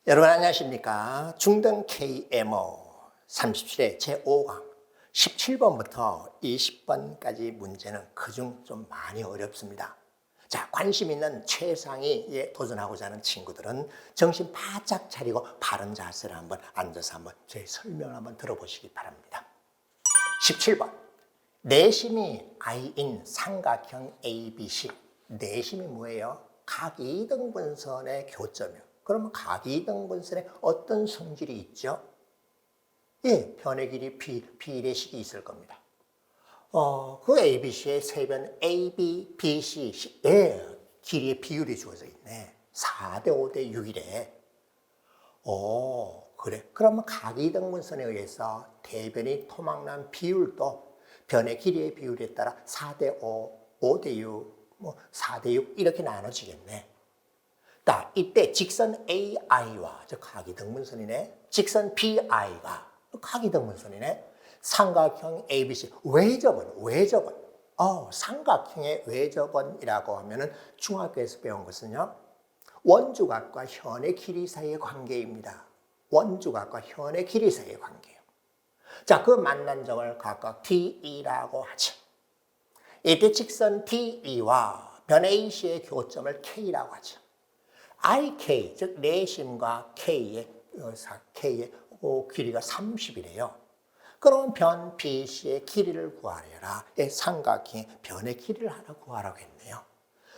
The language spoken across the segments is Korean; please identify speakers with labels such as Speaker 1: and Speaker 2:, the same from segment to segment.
Speaker 1: 여러분 안녕하십니까? 중등 KMO 37회 제5강 17번부터 20번까지 문제는 그중 좀 많이 어렵습니다. 자, 관심 있는 최상위에 도전하고자 하는 친구들은 정신 바짝 차리고 바른 자세를 한번 앉아서 한번 제 설명을 한번 들어보시기 바랍니다. 17번 내심이 I인 삼각형 ABC. 내심이 뭐예요? 각 이등분선의 교점이요. 그러면 각 이등분선에 어떤 성질이 있죠? 예, 변의 길이 비례식이 있을 겁니다. 그 ABC의 세변 AB, BC, 예, 길이의 비율이 주어져 있네. 4대 5대 6이래. 그래. 그러면 각 이등분선에 의해서 대변이 토막난 비율도 변의 길이의 비율에 따라 4대 5, 5대 6, 4대 6 이렇게 나눠지겠네. 자, 이때 직선 AI와 즉 각이등분선이네. 직선 BI가 각이등분선이네. 삼각형 ABC 외접원. 삼각형의 외접원이라고 하면은 중학교에서 배운 것은요. 원주각과 현의 길이 사이의 관계입니다. 원주각과 현의 길이 사이의 관계예요. 자, 그 만난 점을 각각 DE라고 하죠. 이때 직선 DE와 변 AC의 교점을 K라고 하죠. IK, 즉 내심과 K의 길이가 30이래요. 그러면 변 BC의 길이를 구하려라. 삼각형의 변의 길이를 하나 구하라고 했네요.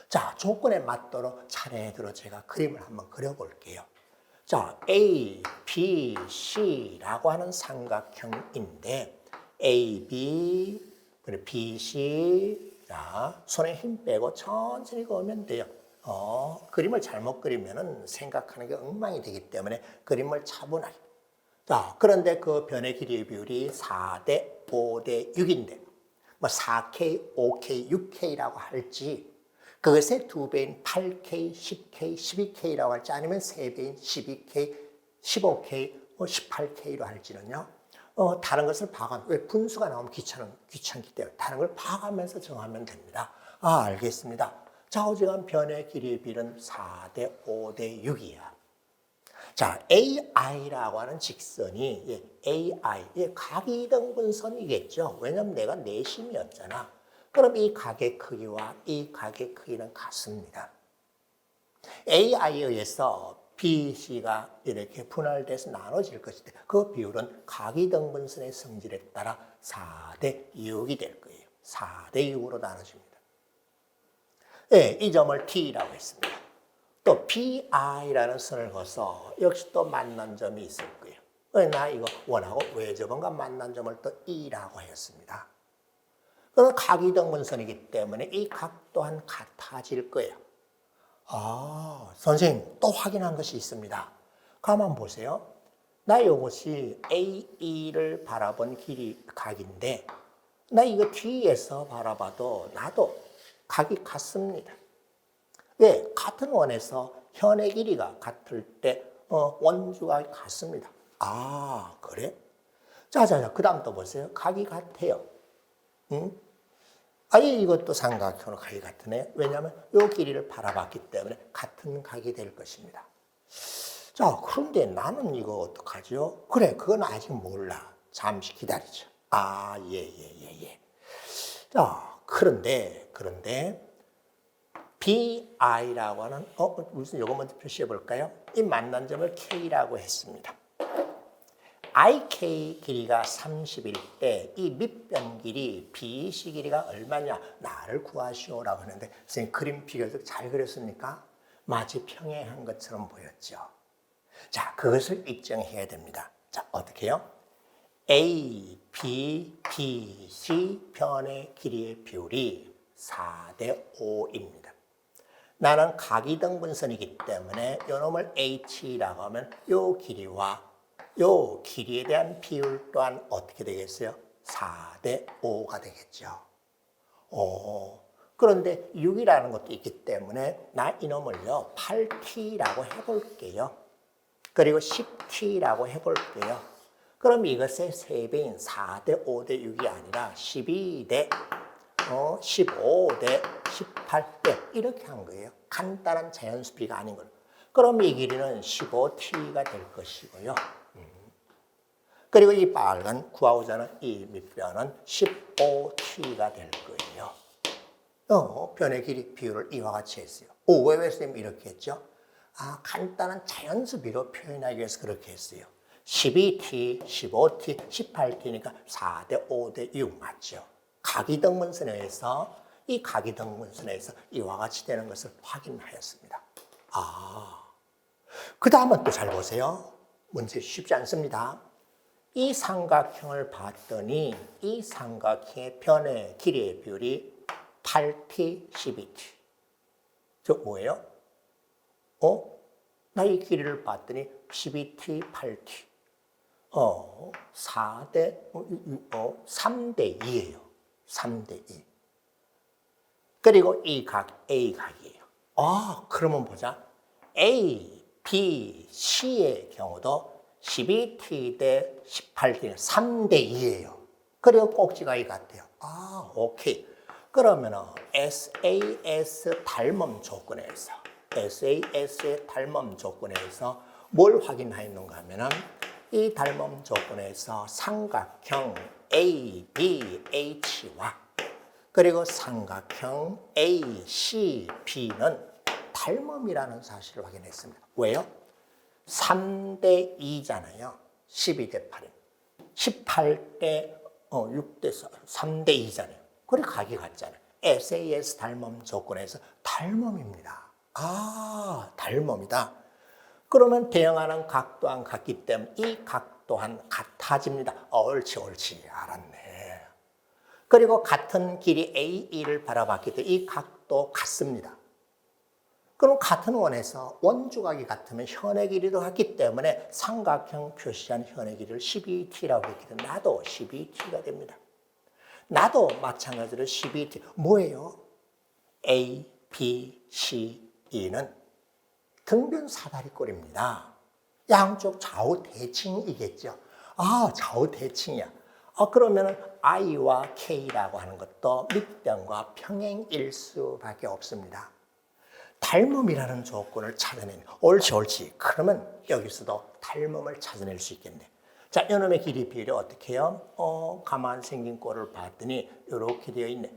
Speaker 1: 자, 조건에 맞도록 차례대로 제가 그림을 한번 그려볼게요. 자, A, B, C라고 하는 삼각형인데 A, B, 그리고 B, C. 자, 손에 힘 빼고 천천히 그으면 돼요. 그림을 잘못 그리면은 생각하는 게 엉망이 되기 때문에 그림을 차분하게. 자, 그런데 그 변의 길이의 비율이 4대 5대 6인데, 4K, 5K, 6K라고 할지, 그것의 2배인 8K, 10K, 12K라고 할지, 아니면 3배인 12K, 15K, 18K로 할지는요, 다른 것을 봐가면서, 왜 분수가 나오면 귀찮기 때문에 다른 걸 봐가면서 정하면 됩니다. 알겠습니다. 좌우지간 변의 길이의 비율은 4대 5대 6이야. 자, AI라고 하는 직선이 AI, 각이등분선이겠죠. 왜냐하면 내가 내심이었잖아. 그럼 이 각의 크기와 이 각의 크기는 같습니다. AI에 의해서 BC가 이렇게 분할돼서 나눠질 것인데 그 비율은 각이등분선의 성질에 따라 4대 6이 될 거예요. 4대 6으로 나눠집니다. 네, 이 점을 T라고 했습니다. 또 PI라는 선을 그어서 역시 또 만난 점이 있을 거예요. 나 이거 원하고 외접원과 만난 점을 또 E라고 했습니다. 그럼 각이등분선이기 때문에 이 각 또한 같아질 거예요. 선생님 또 확인한 것이 있습니다. 가만 보세요. 나 이것이 AE를 바라본 길이 각인데 나 이거 뒤에서 바라봐도 나도 각이 같습니다. 왜? 같은 원에서 현의 길이가 같을 때 원주가 같습니다. 그래? 자, 그 다음 또 보세요. 각이 같아요. 응? 이것도 삼각형으로 각이 같으네. 왜냐하면 이 길이를 바라봤기 때문에 같은 각이 될 것입니다. 자, 그런데 나는 이거 어떡하죠? 그래, 그건 아직 몰라. 잠시 기다리죠. 예. 자, 그런데 BI라고 하는 무슨 이거 먼저 표시해 볼까요? 이 만난 점을 K라고 했습니다. IK 길이가 30일 때 이 밑변 길이 BC 길이가 얼마냐? 나를 구하시오라고 하는데 선생님 그림 비교적 잘 그렸습니까? 마치 평행한 것처럼 보였죠. 자, 그것을 입증해야 됩니다. 자, 어떻게 해요? A, B, B, C 변의 길이의 비율이 4대 5입니다. 나는 각이등분선이기 때문에 이놈을 H라고 하면 이 길이와 이 길이에 대한 비율 또한 어떻게 되겠어요? 4대 5가 되겠죠. 그런데 6이라는 것도 있기 때문에 나 이놈을요 8T라고 해볼게요. 그리고 10T라고 해볼게요. 그럼 이것의 3배인 4대 5대 6이 아니라 12대 15대 18대 이렇게 한 거예요. 간단한 자연수비가 아닌 거예요. 그럼 이 길이는 15t가 될 것이고요. 그리고 이 빨간 구하고자 하는 이 밑변은 15t가 될 거예요. 변의 길이 비율을 이와 같이 했어요. 왜 선생님 이렇게 했죠? 간단한 자연수비로 표현하기 위해서 그렇게 했어요. 12t, 15t, 18t니까 4대 5대 6 맞죠? 각이등분선에서 이 각이등분선에서 이와 같이 되는 것을 확인하였습니다. 그 다음은 또 잘 보세요. 문제 쉽지 않습니다. 이 삼각형을 봤더니 이 삼각형의 변의 길이의 비율이 8t, 12t. 저 뭐예요? 나 이 길이를 봤더니 12t, 8t. 3대 2예요. 3대 2. 그리고 이 각 A각이에요. 그러면 보자. A, B, C의 경우도 12t 대 18t, 3대 2예요. 그리고 꼭지각이 같아요. 오케이. 그러면은 SAS 닮음 조건에서 SAS의 닮음 조건에서 뭘 확인하였는가 하면은 이 닮음 조건에서 삼각형 ABH와 그리고 삼각형 ACB는 닮음이라는 사실을 확인했습니다. 왜요? 3대 2잖아요. 12대 8이. 18대 6대 3대 2잖아요. 그리고 각이 같잖아요. SAS 닮음 조건에서 닮음입니다. 닮음이다. 그러면 대응하는 각 또한 같기 때문에 이 각 또한 같아집니다. 옳지, 알았네. 그리고 같은 길이 AE를 바라봤기 때문에 이 각도 같습니다. 그럼 같은 원에서 원주각이 같으면 현의 길이도 같기 때문에 삼각형 표시한 현의 길이를 12t라고 했기 때문에 나도 12t가 됩니다. 나도 마찬가지로 12t. 뭐예요? A, B, C, E는 등변 사다리꼴입니다. 양쪽 좌우 대칭이겠죠. 좌우 대칭이야. 그러면 I와 K라고 하는 것도 밑변과 평행일 수밖에 없습니다. 닮음이라는 조건을 찾아내는 옳지. 그러면 여기서도 닮음을 찾아낼 수 있겠네. 자, 이놈의 길이 비율이 어떻게 해요? 가만 생긴 꼴을 봤더니 이렇게 되어 있네.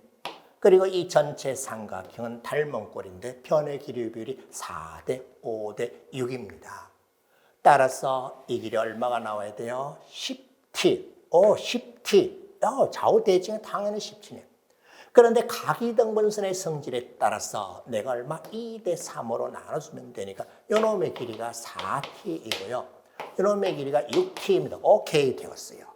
Speaker 1: 그리고 이 전체 삼각형은 닮음꼴인데 변의 길이 비율이 4대 5대 6입니다. 따라서 이 길이 얼마가 나와야 돼요? 10t. 10t. 좌우 대칭은 당연히 10t네. 그런데 각이등분선의 성질에 따라서 내가 얼마? 2대 3으로 나눠주면 되니까 이놈의 길이가 4t이고요. 이놈의 길이가 6t입니다. 오케이 되었어요.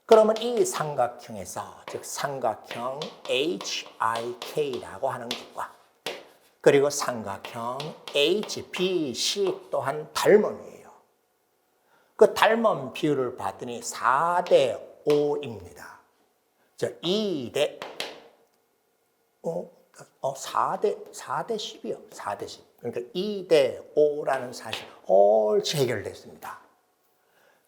Speaker 1: 그러면 이 삼각형에서 즉 삼각형 HIK라고 하는 것과 그리고 삼각형 HBC 또한 닮음이에요. 그 닮음 비율을 봤더니 4대 5입니다. 2대 4대 10이요. 4대 10. 그러니까 2대 5라는 사실 옳지 해결됐습니다.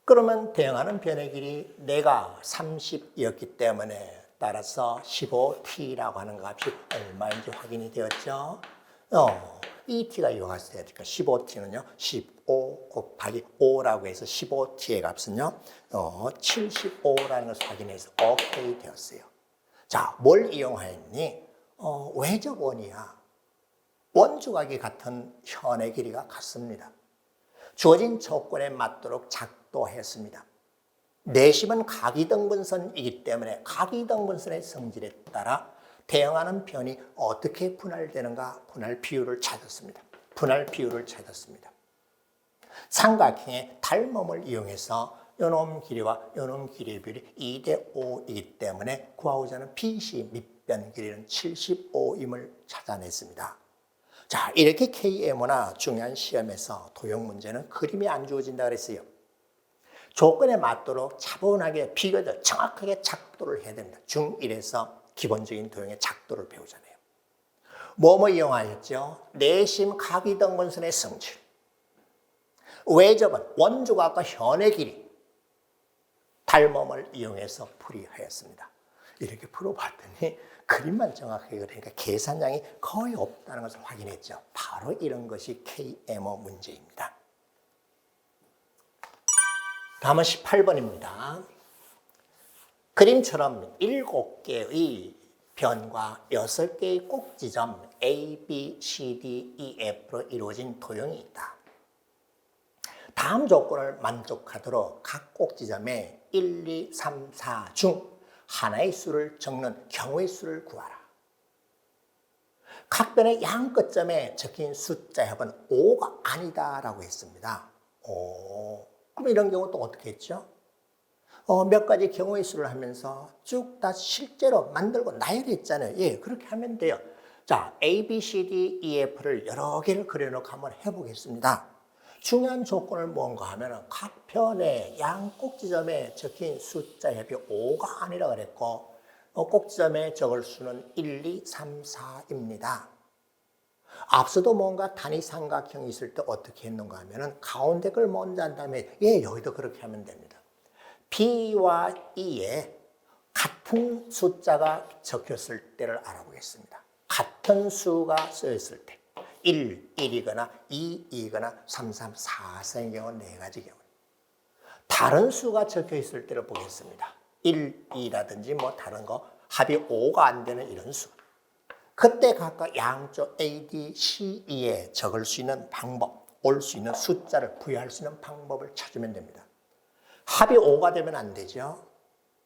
Speaker 1: 그러면 대응하는 변의 길이 내가 30이었기 때문에 따라서 15t라고 하는 값이 얼마인지 확인이 되었죠. 이 t가 이와 같이 되니까 15t는요. 15 곱하기 5라고 해서 15t의 값은요. 75라는 것을 확인해서 오케이 되었어요. 자, 뭘 이용하였니? 외적 원이야. 원주각이 같은 현의 길이가 같습니다. 주어진 조건에 맞도록 작도했습니다. 내심은 각이등분선이기 때문에 각이등분선의 성질에 따라 대응하는 변이 어떻게 분할되는가 분할 비율을 찾았습니다. 삼각형의 닮음을 이용해서 요놈 길이와 요놈 길이의 비율이 2대 5이기 때문에 구하고자 하는 BC 밑변 길이는 75임을 찾아냈습니다. 자, 이렇게 KMO나 중요한 시험에서 도형 문제는 그림이 안 주어진다 그랬어요. 조건에 맞도록 차분하게 비교적 정확하게 작도를 해야 됩니다. 중1에서 기본적인 도형의 작도를 배우잖아요. 뭐뭐 이용하였죠? 내심 각이등분선의 성질, 외접은 원주각과 현의 길이, 닮음을 이용해서 풀이하였습니다. 이렇게 풀어봤더니 그림만 정확하게 그러니까 계산량이 거의 없다는 것을 확인했죠. 바로 이런 것이 KMO 문제입니다. 다음은 18번입니다. 그림처럼 7개의 변과 6개의 꼭지점 A, B, C, D, E, F로 이루어진 도형이 있다. 다음 조건을 만족하도록 각 꼭지점에 1, 2, 3, 4 중 하나의 수를 적는 경우의 수를 구하라. 각 변의 양 끝점에 적힌 숫자 합은 5가 아니다라고 했습니다. 그럼 이런 경우 또 어떻게 했죠? 몇 가지 경우의 수를 하면서 쭉 다 실제로 만들고 나열했잖아요. 예, 그렇게 하면 돼요. 자, A, B, C, D, E, F를 여러 개를 그려놓고 한번 해보겠습니다. 중요한 조건을 뭔가 하면 각 편의 양 꼭지점에 적힌 숫자 합이 5가 아니라 그랬고 꼭지점에 적을 수는 1, 2, 3, 4입니다. 앞서도 뭔가 단위 삼각형이 있을 때 어떻게 했는가 하면 가운데 걸 먼저 한 다음에 여기도 그렇게 하면 됩니다. B와 E에 같은 숫자가 적혔을 때를 알아보겠습니다. 같은 수가 쓰였을 때 1, 1이거나 2, 2거나 3, 3, 4, 4의 경우는 4가지 경우. 다른 수가 적혀 있을 때를 보겠습니다. 1, 2라든지 뭐 다른 거 합이 5가 안 되는 이런 수. 그때 각각 양쪽 A, D, C, E에 적을 수 있는 방법, 올 수 있는 숫자를 부여할 수 있는 방법을 찾으면 됩니다. 합이 5가 되면 안 되죠.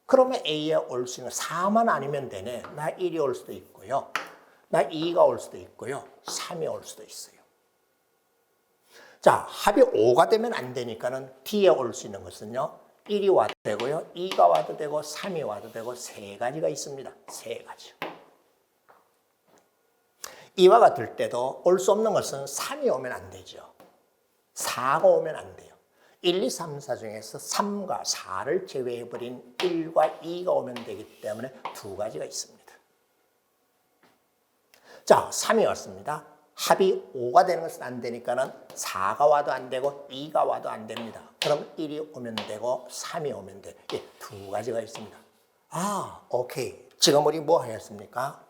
Speaker 1: 그러면 A에 올 수 있는 4만 아니면 되네. 나 1이 올 수도 있고요. 나 2가 올 수도 있고요. 3이 올 수도 있어요. 자, 합이 5가 되면 안 되니까는 D에 올 수 있는 것은요. 1이 와도 되고요. 2가 와도 되고 3이 와도 되고 3가지가 있습니다. 3가지. 이와 같을 때도 올 수 없는 것은 3이 오면 안 되죠. 4가 오면 안 돼요. 1, 2, 3, 4 중에서 3과 4를 제외해버린 1과 2가 오면 되기 때문에 2가지가 있습니다. 자, 3이 왔습니다. 합이 5가 되는 것은 안 되니까는 4가 와도 안 되고 2가 와도 안 됩니다. 그럼 1이 오면 되고 3이 오면 돼. 2가지가 있습니다. 오케이. 지금 우리 뭐 하였습니까?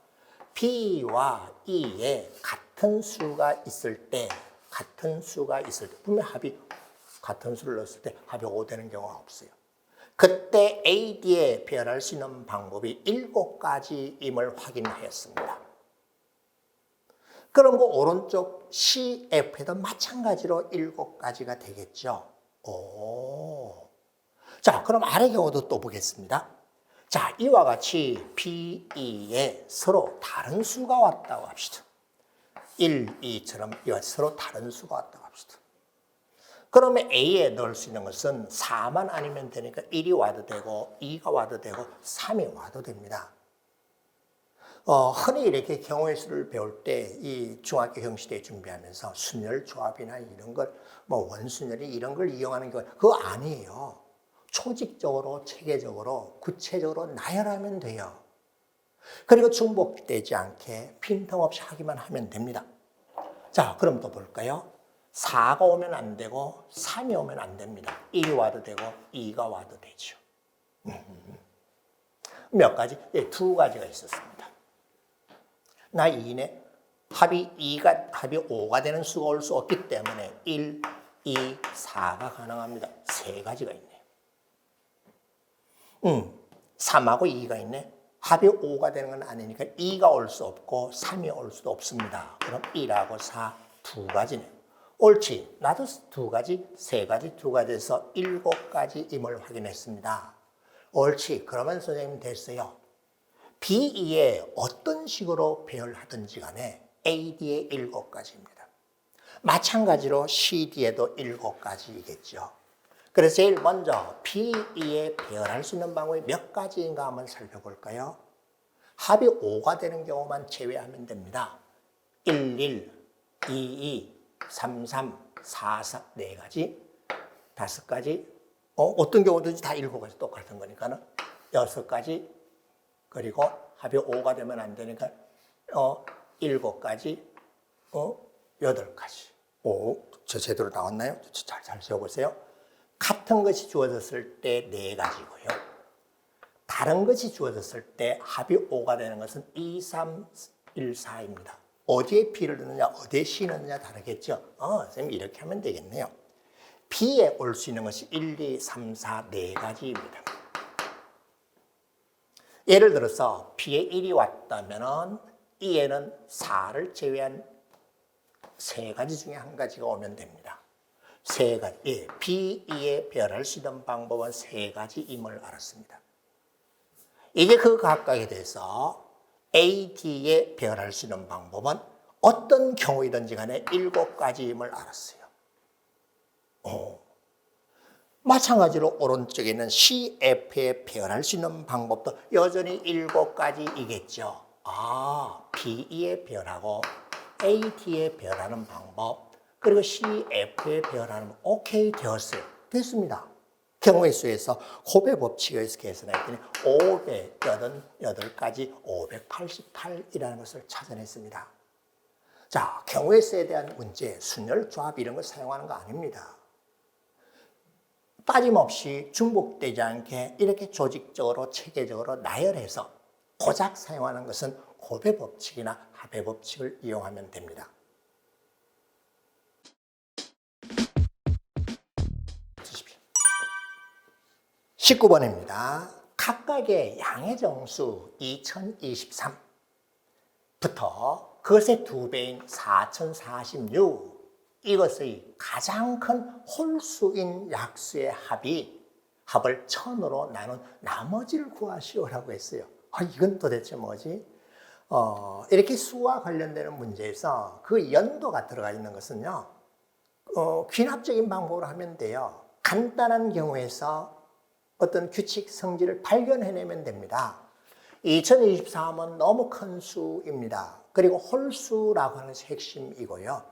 Speaker 1: B와 E에 같은 수가 있을 때 분명 합이 같은 수를 넣었을 때 합이 5 되는 경우가 없어요. 그때 A, D에 배열할 수 있는 방법이 7가지임을 확인하였습니다. 그럼 그 오른쪽 C, F에도 마찬가지로 7가지가 되겠죠. 자, 그럼 아래 경우도 또 보겠습니다. 자, 이와 같이 B, E에 서로 다른 수가 왔다고 합시다. 1, 2처럼 이와 서로 다른 수가 왔다고 합시다. 그러면 A에 넣을 수 있는 것은 4만 아니면 되니까 1이 와도 되고 2가 와도 되고 3이 와도 됩니다. 흔히 이렇게 경우의 수를 배울 때 이 중학교 형식에 준비하면서 순열 조합이나 이런 걸 원순열이 이런 걸 이용하는 경우 그거 아니에요. 조직적으로 체계적으로 구체적으로 나열하면 돼요. 그리고 중복되지 않게 빈틈없이 하기만 하면 됩니다. 자, 그럼 또 볼까요? 4가 오면 안 되고 3이 오면 안 됩니다. 1이 와도 되고 2가 와도 되죠. 몇 가지? 2가지가 있었습니다. 나 2네. 합이 5가 되는 수가 올 수 없기 때문에 1, 2, 4가 가능합니다. 3가지가 있네요. 3하고 2가 있네. 합이 5가 되는 건 아니니까 2가 올 수 없고 3이 올 수도 없습니다. 그럼 1하고 4, 2가지네. 옳지. 나도 2가지, 3가지, 2가지에서 7가지임을 확인했습니다. 옳지. 그러면 선생님 됐어요. B, E에 어떤 식으로 배열하든지 간에 A, D에 7가지입니다. 마찬가지로 C, D에도 7가지이겠죠. 그래서 제일 먼저 B, E에 배열할 수 있는 방법이 몇 가지인가 한번 살펴볼까요? 합이 5가 되는 경우만 제외하면 됩니다. 1, 1, 2, 2, 3, 3, 4, 4, 4가지, 5가지, 어떤 경우든지 다 7가지 똑같은 거니까는 6가지, 그리고 합이 5가 되면 안 되니까 7가지, 8가지. 저 제대로 나왔나요? 잘 세워보세요. 같은 것이 주어졌을 때 4가지고요. 다른 것이 주어졌을 때 합이 5가 되는 것은 2, 3, 1, 4입니다. 어디에 B를 넣느냐, 어디에 C 넣느냐 다르겠죠? 선생님 이렇게 하면 되겠네요. B에 올 수 있는 것이 1, 2, 3, 4, 4가지입니다. 예를 들어서 B에 1이 왔다면 E에는 4를 제외한 3가지 중에 한 가지가 오면 됩니다. 3가지. 예, B, E에 배열할 수 있는 방법은 3가지임을 알았습니다. 이제 그 각각에 대해서 A, D에 배열할 수 있는 방법은 어떤 경우이든지 간에 7가지임을 알았어요. 마찬가지로 오른쪽에 있는 C, F에 배열할 수 있는 방법도 여전히 7가지이겠죠. B, E에 배열하고 A, D에 배열하는 방법, 그리고 C, F에 배열하는 방법. 오케이, 되었어요. 됐습니다. 경우의 수에서 곱의 법칙에 의해서 계산했더니 588가지 588이라는 것을 찾아냈습니다. 자, 경우의 수에 대한 문제, 순열, 조합 이런 걸 사용하는 거 아닙니다. 빠짐없이 중복되지 않게 이렇게 조직적으로 체계적으로 나열해서 고작 사용하는 것은 곱의 법칙이나 합의 법칙을 이용하면 됩니다. 19번입니다. 각각의 양의 정수 2023부터 그것의 2배인 4046 이것의 가장 큰 홀수인 약수의 합을 1000으로 나눈 나머지를 구하시오라고 했어요. 이건 도대체 뭐지? 이렇게 수와 관련되는 문제에서 그 연도가 들어가 있는 것은요, 귀납적인 방법으로 하면 돼요. 간단한 경우에서 어떤 규칙 성질을 발견해내면 됩니다. 2024은 너무 큰 수입니다. 그리고 홀수라고 하는 것이 핵심이고요.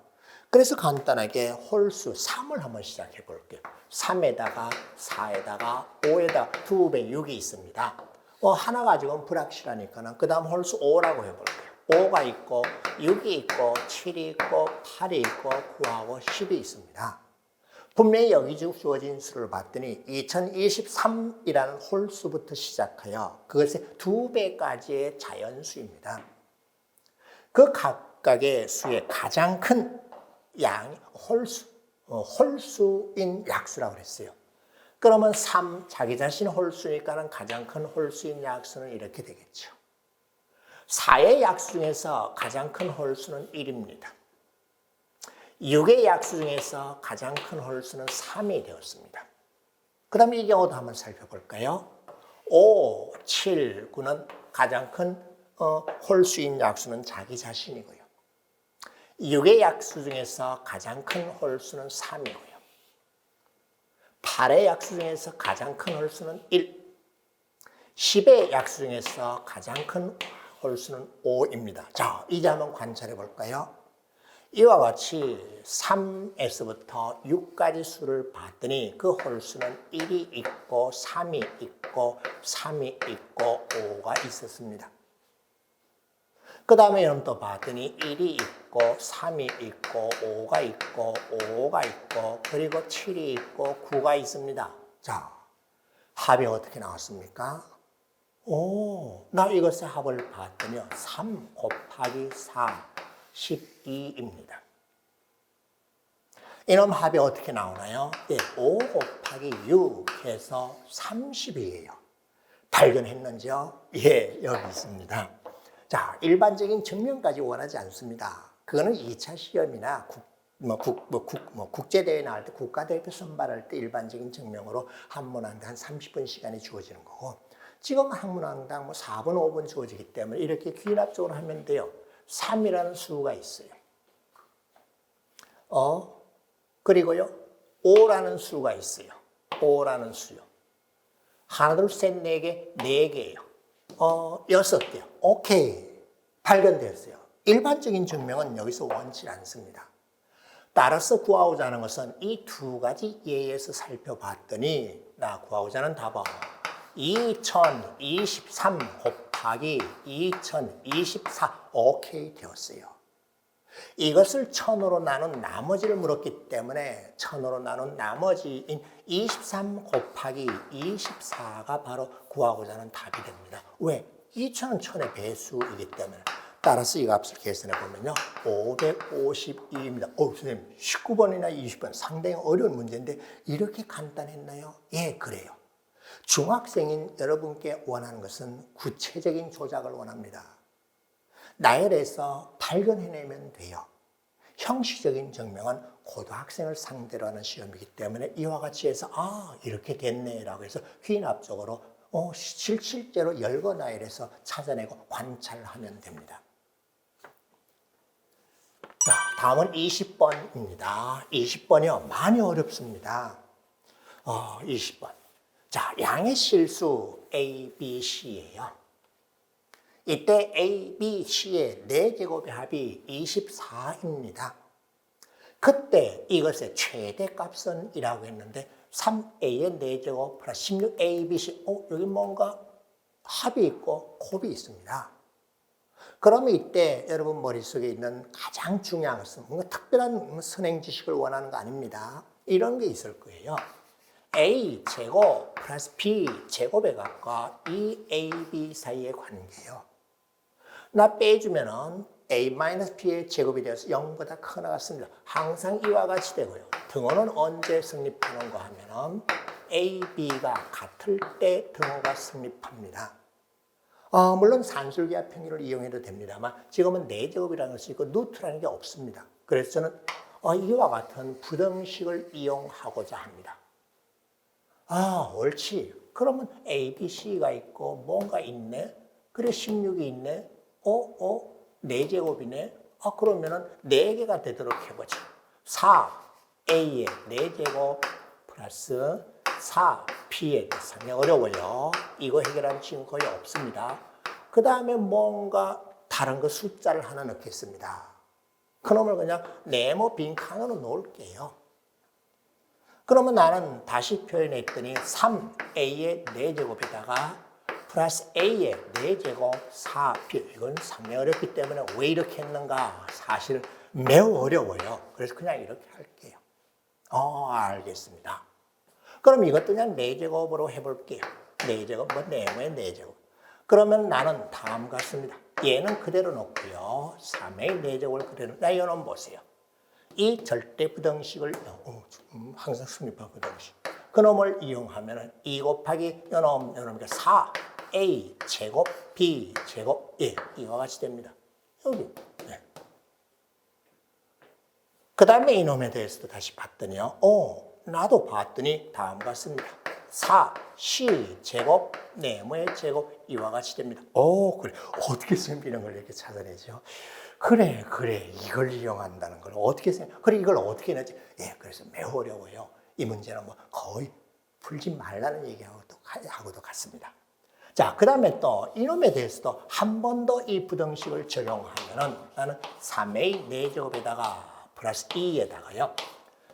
Speaker 1: 그래서 간단하게 홀수 3을 한번 시작해 볼게요. 3에다가 4에다가 5에다가 2배 6이 있습니다. 하나 가지고는 불확실하니까는 그 다음 홀수 5라고 해볼게요. 5가 있고 6이 있고 7이 있고 8이 있고 9하고 10이 있습니다. 분명히 여기 주어진 수를 봤더니 2023이라는 홀수부터 시작하여 그것의 2배까지의 자연수입니다. 그 각각의 수의 가장 큰 양이 홀수인 약수라고 그랬어요. 그러면 3, 자기 자신 홀수니까는 가장 큰 홀수인 약수는 이렇게 되겠죠. 4의 약수 중에서 가장 큰 홀수는 1입니다. 6의 약수 중에서 가장 큰 홀수는 3이 되었습니다. 그 다음에 이 경우도 한번 살펴볼까요? 5, 7, 9는 가장 큰 홀수인 약수는 자기 자신이고요. 6의 약수 중에서 가장 큰 홀수는 3이고요. 8의 약수 중에서 가장 큰 홀수는 1, 10의 약수 중에서 가장 큰 홀수는 5입니다. 자, 이제 한번 관찰해 볼까요? 이와 같이 3에서부터 6까지 수를 봤더니 그 홀수는 1이 있고 3이 있고 3이 있고 5가 있었습니다. 그 다음에 여러분 또 봤더니 1이 있고 3이 있고 5가 있고 5가 있고 그리고 7이 있고 9가 있습니다. 자, 합이 어떻게 나왔습니까? 나 이것의 합을 봤더니요. 3 곱하기 4, 12입니다. 이놈 합이 어떻게 나오나요? 5 곱하기 6 해서 30이에요. 발견했는지요? 여기 있습니다. 자, 일반적인 증명까지 원하지 않습니다. 그거는 2차 시험이나 국제대회 나갈 때 국가대표 선발할 때 일반적인 증명으로 한 문항당 한 30분 시간이 주어지는 거고, 지금 한 문항당 4분, 5분 주어지기 때문에 이렇게 귀납적으로 하면 돼요. 3이라는 수가 있어요. 그리고요, 5라는 수가 있어요. 5라는 수요. 하나, 둘, 셋, 네 개, 4개예요. 6개요. 오케이. 발견되었어요. 일반적인 증명은 여기서 원치 않습니다. 따라서 구하고자 하는 것은 이 2가지 예에서 살펴봤더니 나 구하고자 하는 답은 2023 곱하기 2024 오케이 되었어요. 이것을 1000으로 나눈 나머지를 물었기 때문에 1000으로 나눈 나머지인 23 곱하기 24가 바로 구하고자 하는 답이 됩니다. 왜? 2000은 1000의 배수이기 때문에. 따라서 이 값을 계산해 보면요. 552입니다. 선생님 19번이나 20번 상당히 어려운 문제인데 이렇게 간단했나요? 예, 그래요. 중학생인 여러분께 원하는 것은 구체적인 조작을 원합니다. 나열해서 발견해내면 돼요. 형식적인 증명은 고등학생을 상대로 하는 시험이기 때문에 이와 같이 해서 이렇게 됐네라고 해서 귀납적으로 실제로 열거 나열해서 찾아내고 관찰하면 됩니다. 자, 다음은 20번입니다. 20번이요. 많이 어렵습니다. 20번. 자, 양의 실수 A, B, C예요. 이때 A, B, C의 4제곱의 합이 24입니다. 그때 이것의 최대값은 이라고 했는데 3A의 4제곱 플러스 16A, B, C. 여기 뭔가 합이 있고 곱이 있습니다. 그러면 이때 여러분 머릿속에 있는 가장 중요한 것은 뭔가 특별한 선행 지식을 원하는 거 아닙니다. 이런 게 있을 거예요. A 제곱 플러스 B 제곱의 값과 이 A, B 사이의 관계예요. 나 빼주면은 A-B의 제곱이 되어서 0보다 크거나 같습니다. 항상 이와 같이 되고요. 등호는 언제 성립하는가 하면은 A, B가 같을 때 등호가 성립합니다. 물론 산술기하 평균을 이용해도 됩니다만 지금은 4제곱이라는 것이 있고 루트라는 게 없습니다. 그래서 저는 이와 같은 부등식을 이용하고자 합니다. 옳지. 그러면 A, B, C가 있고 뭔가 있네. 그래 16이 있네. 4제곱이네. 그러면은 4개가 되도록 해보자. 4A의 4제곱 플러스 4B의 상당히 어려워요. 이거 해결하는 친구 거의 없습니다. 그 다음에 뭔가 다른 거 숫자를 하나 넣겠습니다. 그놈을 그냥 네모 빈칸으로 놓을게요. 그러면 나는 다시 표현했더니 3A의 4제곱에다가 플러스 A의 4제곱 4B. 이건 상당히 어렵기 때문에 왜 이렇게 했는가? 사실 매우 어려워요. 그래서 그냥 이렇게 할게요. 알겠습니다. 그럼 이것도 그냥 4제곱으로 해볼게요. 4제곱, 네모의 4제곱. 그러면 나는 다음 같습니다. 얘는 그대로 놓고요. 3의 4제곱을 그대로. 이거는 보세요. 이 절대 부등식을 항상 성립한 부등식. 그놈을 이용하면 2 곱하기 요놈이니까 4A 제곱 B 제곱 이와 같이 됩니다. 여기. 그 다음에 이놈에 대해서도 다시 봤더니요. 나도 봤더니 다음 같습니다. 4C 제곱 네모의 제곱 이와 같이 됩니다. 그래. 어떻게 선생님 이런 걸 이렇게 찾아내죠? 그래. 이걸 이용한다는 걸 어떻게 생각? 그래 이걸 어떻게 내지? 그래서 매우 어려워요. 이 문제는 뭐 거의 풀지 말라는 얘기하고도 같습니다. 자, 그 다음에 또 이놈에 대해서도 한 번 더 이 부등식을 적용하면은 나는 3A 4제곱에다가 플러스 2에다가요.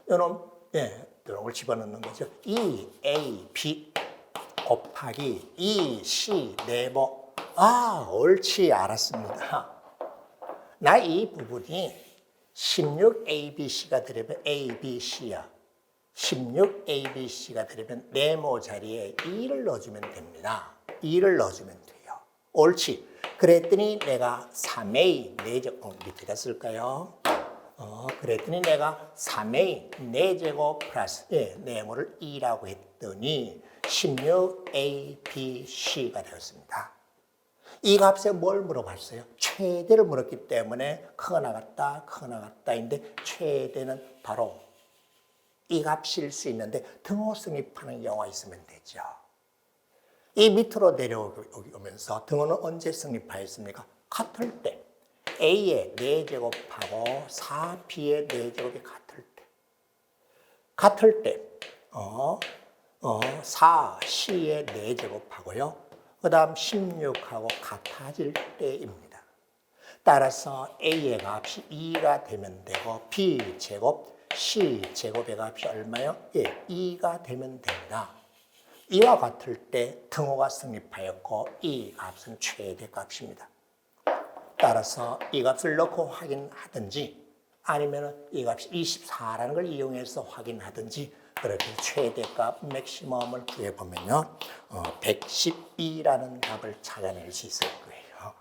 Speaker 1: 이놈 이런 걸 집어넣는 거죠. 2AB 곱하기 2C 네모. 옳지 알았습니다. 나 이 부분이 16ABC가 되려면 ABC야. 16ABC가 되려면 네모 자리에 2를 넣어주면 됩니다. 2를 넣어주면 돼요. 옳지. 그랬더니 내가 3A 4제곱 밑에다 쓸까요? 그랬더니 내가 3A 4제곱 플러스 네모를 2라고 했더니 16ABC가 되었습니다. 이 값에 뭘 물어봤어요? 최대를 물었기 때문에 크거나 같다인데 최대는 바로 이 값일 수 있는데 등호 성립하는 경우가 있으면 되죠. 이 밑으로 내려오면서 등호는 언제 성립하였습니까? 같을 때. A의 4제곱하고 4B의 4제곱이 같을 때 4C의 4제곱하고요. 그 다음 16하고 같아질 때입니다. 따라서 A의 값이 2가 되면 되고 B제곱, C제곱의 값이 얼마요? 2가 되면 됩니다. 이와 같을 때 등호가 성립하였고 이 값은 최대값입니다. 따라서 이 값을 넣고 확인하든지 아니면 이 값이 24라는 걸 이용해서 확인하든지 그렇게 최대값 맥시멈을 구해보면요. 112라는 값을 찾아낼 수 있을 거예요.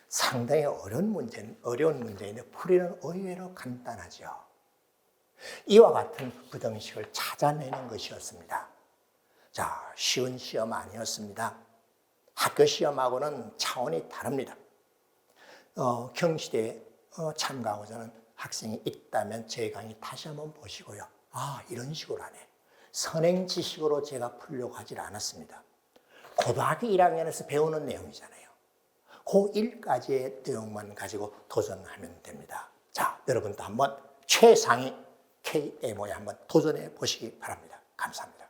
Speaker 1: 상당히 어려운 문제인데 풀이는 의외로 간단하죠. 이와 같은 부등식을 찾아내는 것이었습니다. 자, 쉬운 시험 아니었습니다. 학교 시험하고는 차원이 다릅니다. 경시대에 참가하고자 하는 학생이 있다면 제 강의 다시 한번 보시고요. 아, 이런 식으로 하네. 선행 지식으로 제가 풀려고 하질 않았습니다. 고등학교 1학년에서 배우는 내용이잖아요. 고1까지의 내용만 가지고 도전하면 됩니다. 자, 여러분도 한번 최상위 KMO에 한번 도전해 보시기 바랍니다. 감사합니다.